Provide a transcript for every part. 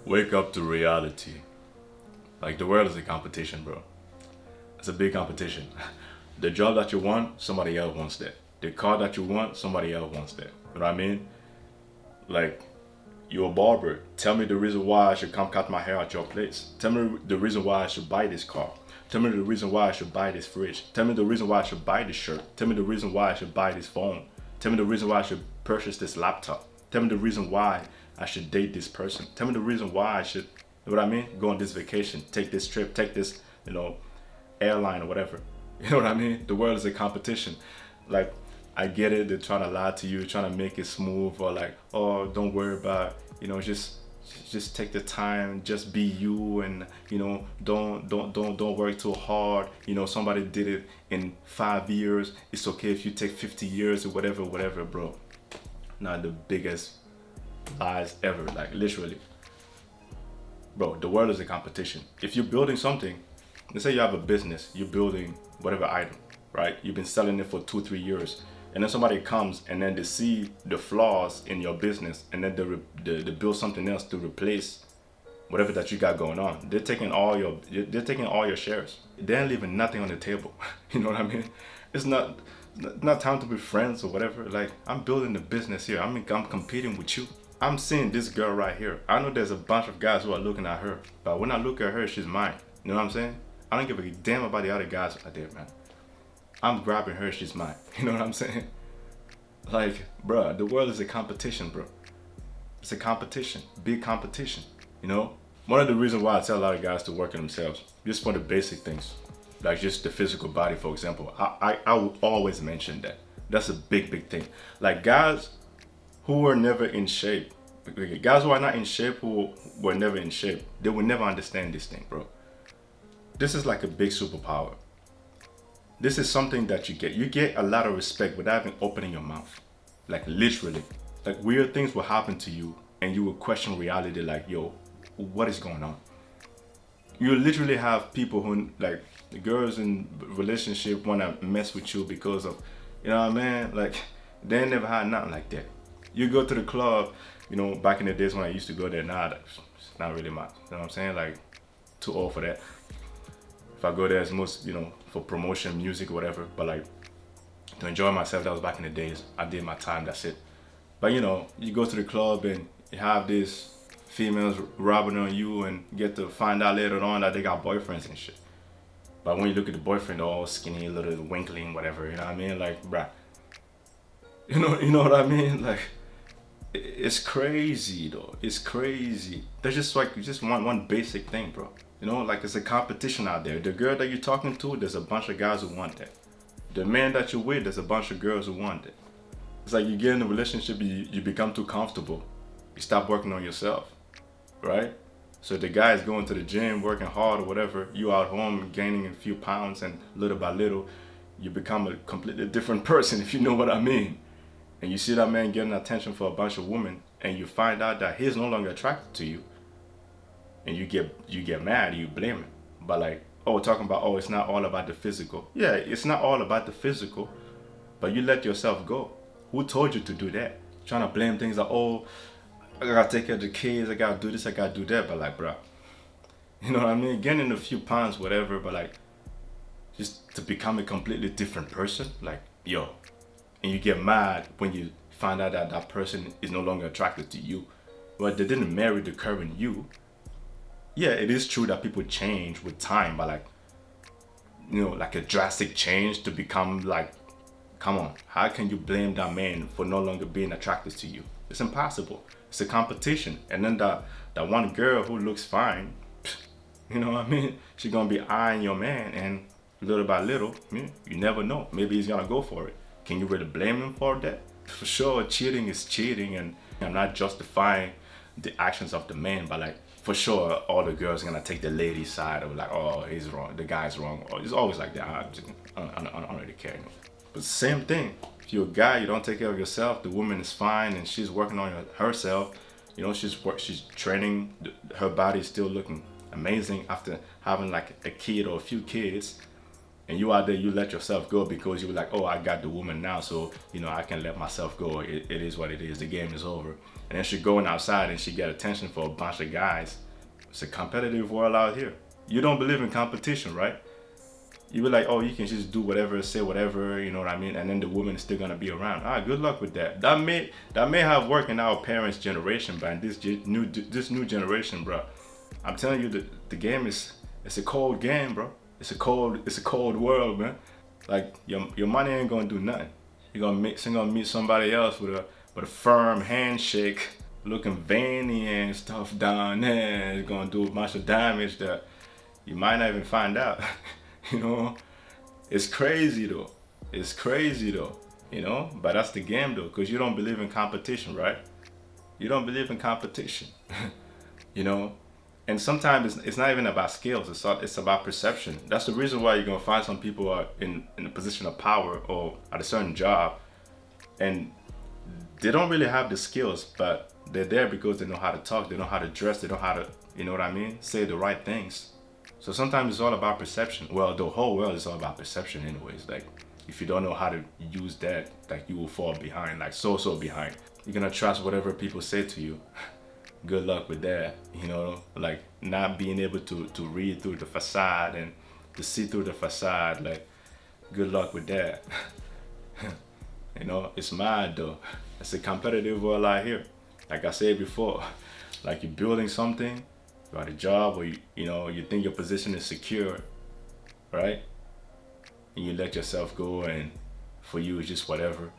Wake up to reality. Like the world is a competition, bro. It's a big competition. The job that you want, somebody else wants that. The car that you want, somebody else wants that. You know what I mean? Like, you're a barber. Tell me the reason why I should come cut my hair at your place. Tell me the reason why I should buy this car. Tell me the reason why I should buy this fridge. Tell me the reason why I should buy this shirt. Tell me the reason why I should buy this phone. Tell me the reason why I should purchase this laptop. Tell me the reason why I should date this person. Tell me the reason why I should, you know what I mean? Go on this vacation, take this trip, take this, airline or whatever. You know what I mean? The world is a competition. Like, I get it. They're trying to lie to you, trying to make it smooth, or like, oh, don't worry about, just take the time, just be you, and don't work too hard. Somebody did it in 5 years. It's okay if you take 50 years or whatever, bro. Not the biggest lies ever. Like literally, bro. The world is a competition. If you're building something, let's say you have a business, you're building whatever item, right? You've been selling it for 2 3 years, and then somebody comes and then they see the flaws in your business, and then they build something else to replace whatever that you got going on. They're taking all your shares. They ain't leaving nothing on the table. You know what I mean? It's not time to be friends or whatever. Like, I'm building a business here. I'm competing with you. I'm seeing this girl right here. I know there's a bunch of guys who are looking at her, but when I look at her, she's mine. You know what I'm saying? I don't give a damn about the other guys out there, man. I'm grabbing her, she's mine. You know what I'm saying? Like, bruh, the world is a competition, bro. It's a competition, big competition. One of the reasons why I tell a lot of guys to work on themselves, just for the basic things, like just the physical body, for example. I would always mention that. That's a big thing. Like guys who were never in shape, guys who are not in shape, who were never in shape, they will never understand this thing, bro. This is like a big superpower. This is something that you get. You get a lot of respect without even opening your mouth. Like literally. Like weird things will happen to you and you will question reality like, yo, what is going on? You literally have people who like the girls in relationship wanna mess with you because of, you know what I mean? Like they never had nothing like that. You go to the club, back in the days when I used to go there, nah, it's not really much. You know what I'm saying? Like too old for that. If I go there, it's most, for promotion, music, or whatever. But like to enjoy myself, that was back in the days. I did my time, that's it. But you go to the club and you have these females robbing on you and get to find out later on that they got boyfriends and shit. But when you look at the boyfriend, all skinny, little winkling, whatever, you know what I mean? Like, bruh, you know what I mean? Like, it's crazy though. It's crazy. There's just like just one basic thing, bro. Like it's a competition out there. The girl that you're talking to, there's a bunch of guys who want that. The man that you're with, there's a bunch of girls who want it. It's like you get in a relationship, you become too comfortable. You stop working on yourself, right? So the guy is going to the gym, working hard or whatever. You out home gaining a few pounds, and little by little, you become a completely different person, if you know what I mean. And you see that man getting attention for a bunch of women, and you find out that he's no longer attracted to you, and you get mad, you blame him. But like, oh, talking about, oh, it's not all about the physical. Yeah, it's not all about the physical, but you let yourself go. Who told you to do that? Trying to blame things like, oh, I gotta take care of the kids, I gotta do this, I gotta do that. But like, bro, you know what I mean? Getting a few pounds, whatever, but like, just to become a completely different person, like, yo, and you get mad when you find out that that person is no longer attracted to you. Well, they didn't marry the current you. Yeah, it is true that people change with time, but like, like a drastic change to become like, come on, how can you blame that man for no longer being attracted to you? It's impossible. It's a competition. And then that one girl who looks fine, you know what I mean? She's gonna be eyeing your man, and little by little, you never know. Maybe he's gonna go for it. Can you really blame him for that? For sure, cheating is cheating, and I'm not justifying the actions of the man, but like, for sure, all the girls are gonna take the lady's side of like, oh, he's wrong, the guy's wrong. Or it's always like that. I don't really care. But same thing. If you're a guy, you don't take care of yourself. The woman is fine and she's working on herself. She's training. Her body is still looking amazing after having like a kid or a few kids, And you out there, you let yourself go because you were like, oh, I got the woman now, so I can let myself go. It is what it is. The game is over. And then she going outside and she get attention for a bunch of guys. It's a competitive world out here. You don't believe in competition, right? You be like, oh, you can just do whatever, say whatever, you know what I mean? And then the woman is still gonna be around. Good luck with that. That may have worked in our parents' generation, but in this new generation, bro, I'm telling you, the game it's a cold game, bro. It's a cold world, man. Like your money ain't gonna do nothing. You're gonna meet somebody else with a firm handshake, looking veiny and stuff down there. It's gonna do a bunch of damage that you might not even find out. It's crazy though. It's crazy though. But that's the game though, because you don't believe in competition, right? You don't believe in competition. you know and sometimes it's not even about skills. It's about perception. That's the reason why you're gonna find some people are in a position of power or at a certain job, and they don't really have the skills, but they're there because they know how to talk, they know how to dress, they know how to, say the right things. So sometimes it's all about perception. Well, the whole world is all about perception anyways. Like, if you don't know how to use that, like, you will fall behind, like so behind. You're gonna trust whatever people say to you. Good luck with that. Like, not being able to read through the facade and to see through the facade. Like, good luck with that. It's mad though. It's a competitive world out here. Like I said before, like, you're building something, you got a job, or you think your position is secure, right? And you let yourself go, and for you it's just whatever.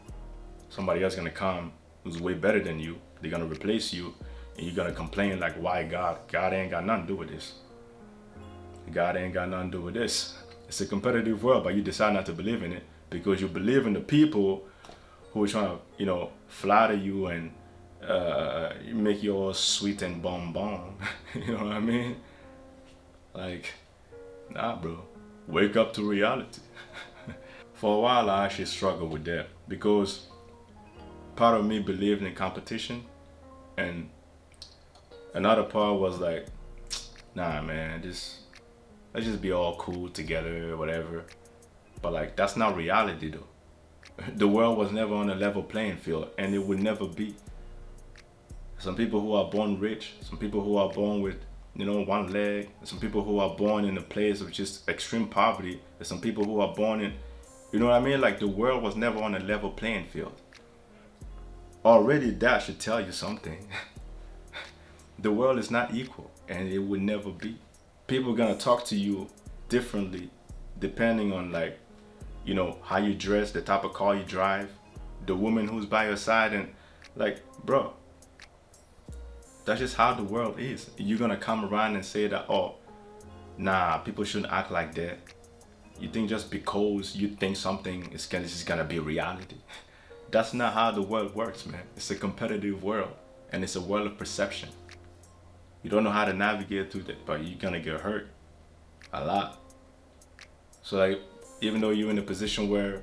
Somebody else gonna come who's way better than you. They're gonna replace you, and you're gonna complain like, why God ain't got nothing to do with this. God ain't got nothing to do with this. It's a competitive world, but you decide not to believe in it because you believe in the people who are trying to, flatter you and make you all sweet and bonbon. You know what I mean? Like, nah, bro. Wake up to reality. For a while, I actually struggled with that because part of me believed in competition, and another part was like, nah, man, let's just be all cool together or whatever. But like, that's not reality though. The world was never on a level playing field, and it would never be. Some people who are born rich, some people who are born with, one leg, some people who are born in a place of just extreme poverty, there's some people who are born in, you know what I mean? Like, the world was never on a level playing field. Already that should tell you something. The world is not equal, and it will never be. People are gonna talk to you differently depending on, like, how you dress, the type of car you drive, the woman who's by your side, and like, bro, that's just how the world is. You're gonna come around and say that, oh, nah, people shouldn't act like that. You think just because you think something is just gonna be reality. That's not how the world works, man. It's a competitive world, and it's a world of perception. You don't know how to navigate through that, but you're gonna get hurt a lot. So like, even though you're in a position where,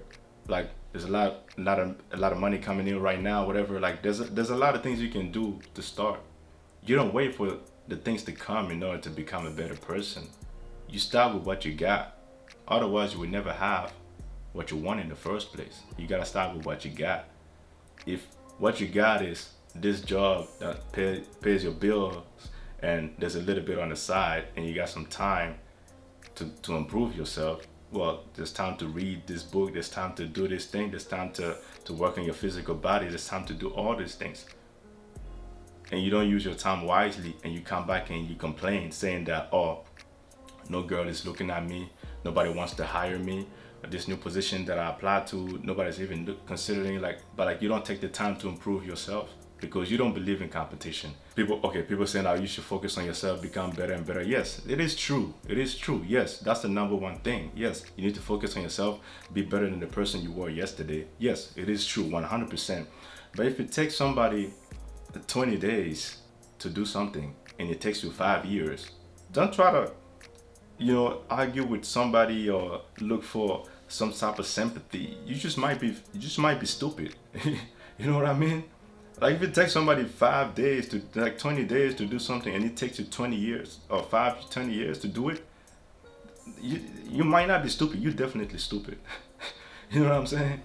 like, there's a lot of money coming in right now, whatever, like, there's a lot of things you can do to start. You don't wait for the things to come in order to become a better person. You start with what you got. Otherwise, you would never have what you want in the first place. You gotta start with what you got. If what you got is this job that pays your bills, and there's a little bit on the side, and you got some time to improve yourself, well, there's time to read this book, there's time to do this thing, there's time to work on your physical body, there's time to do all these things. And you don't use your time wisely, and you come back and you complain, saying that, oh, no girl is looking at me, nobody wants to hire me, this new position that I applied to, nobody's even considering, but you don't take the time to improve yourself because you don't believe in competition. People saying, oh, you should focus on yourself, become better and better. Yes, it is true. Yes, that's the number one thing. Yes, you need to focus on yourself, be better than the person you were yesterday. Yes, it is true, 100%. But if it takes somebody 20 days to do something and it takes you 5 years, don't try to, argue with somebody or look for some type of sympathy. You just might be stupid. You know what I mean? Like, if it takes somebody 5 days to, 20 days to do something, and it takes you 20 years or 5 to 20 years to do it, you might not be stupid. You definitely stupid. You know what I'm saying?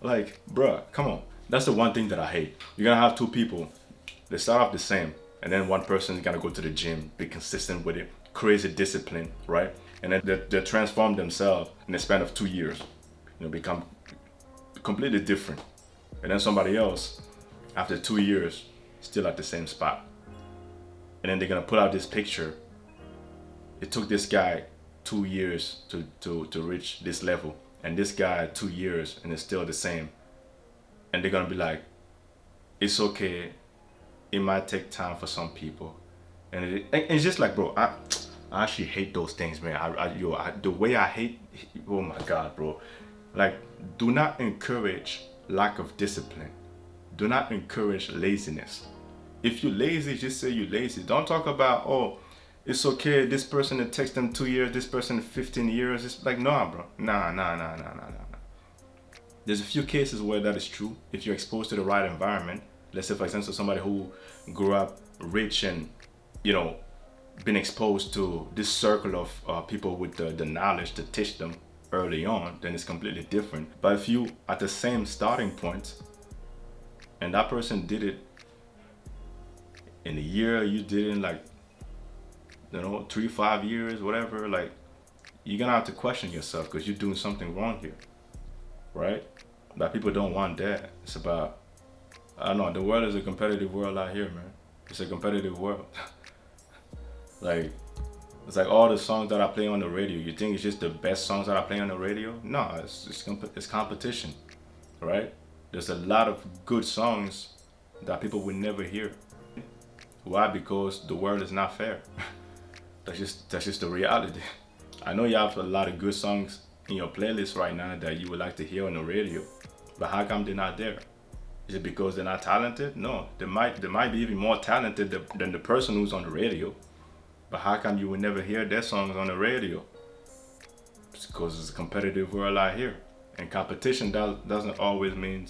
Like, bruh, come on. That's the one thing that I hate. You're gonna have two people. They start off the same, and then one person is gonna go to the gym, be consistent with it, crazy discipline, right? And then they transform themselves in the span of 2 years. Become completely different. And then somebody else, after 2 years, still at the same spot. And then they're gonna put out this picture. It took this guy 2 years to reach this level, and this guy 2 years and it's still the same. And they're gonna be like, it's okay. It might take time for some people, and it's just like, bro, I actually hate those things, man. The way I hate, oh my God, bro. Like, do not encourage lack of discipline. Do not encourage laziness. If you're lazy, just say you're lazy. Don't talk about, oh, it's okay, this person, it takes them 2 years, this person 15 years. It's like, nah, bro. Nah. There's a few cases where that is true. If you're exposed to the right environment, let's say, for example, somebody who grew up rich and, been exposed to this circle of people with the knowledge to teach them early on, then it's completely different. But if you at the same starting point and that person did it in a year, you did it in like 3-5 years, whatever, like, you're gonna have to question yourself because you're doing something wrong here, right? But people don't want that. It's about, I don't know, the world is a competitive world out here, man. It's a competitive world. Like, it's like all the songs that I play on the radio. You think it's just the best songs that I play on the radio? No, it's competition, right? There's a lot of good songs that people will never hear. Why? Because the world is not fair. That's just the reality. I know you have a lot of good songs in your playlist right now that you would like to hear on the radio, but how come they're not there? Is it because they're not talented? No, they might be even more talented than the person who's on the radio. But how come you would never hear their songs on the radio? It's because it's a competitive world out here. And competition doesn't always mean,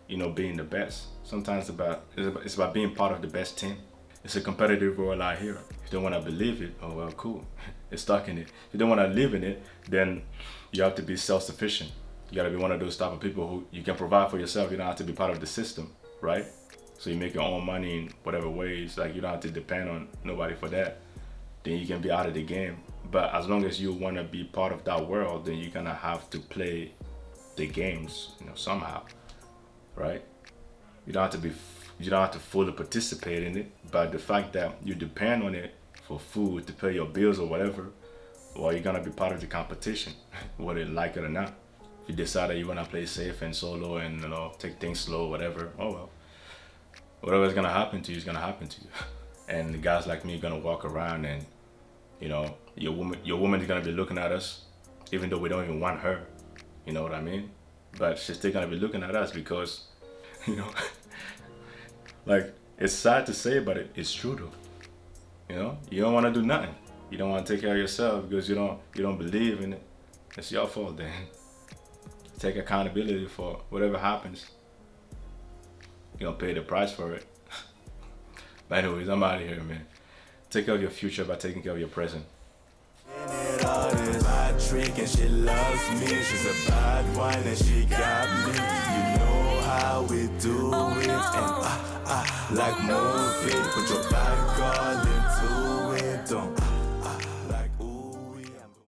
being the best. Sometimes it's about being part of the best team. It's a competitive world out here. If you don't want to believe it, oh well, cool. It's stuck in it. If you don't want to live in it, then you have to be self-sufficient. You got to be one of those type of people who you can provide for yourself. You don't have to be part of the system, right? So you make your own money in whatever ways. Like, you don't have to depend on nobody for that. Then you can be out of the game. But as long as you want to be part of that world, then you're gonna have to play the games, somehow, right? You don't have to fully participate in it, but the fact that you depend on it for food, to pay your bills or whatever, well, you're gonna be part of the competition, whether you like it or not. If you decide that you wanna play safe and solo and take things slow, whatever, oh well. Whatever's gonna happen to you is gonna happen to you. And the guys like me are gonna walk around and, your woman is gonna be looking at us, even though we don't even want her. You know what I mean? But she's still gonna be looking at us because, like, it's sad to say, but it's true though. You don't want to do nothing. You don't want to take care of yourself because you don't believe in it. It's your fault then. Take accountability for whatever happens. You're gonna pay the price for it. But anyways, I'm out of here, man. Take care of your future by taking care of your present. Trick and she loves me. She's a bad one and she got me. You know how we do it. And like moving, put your back all into it. Don't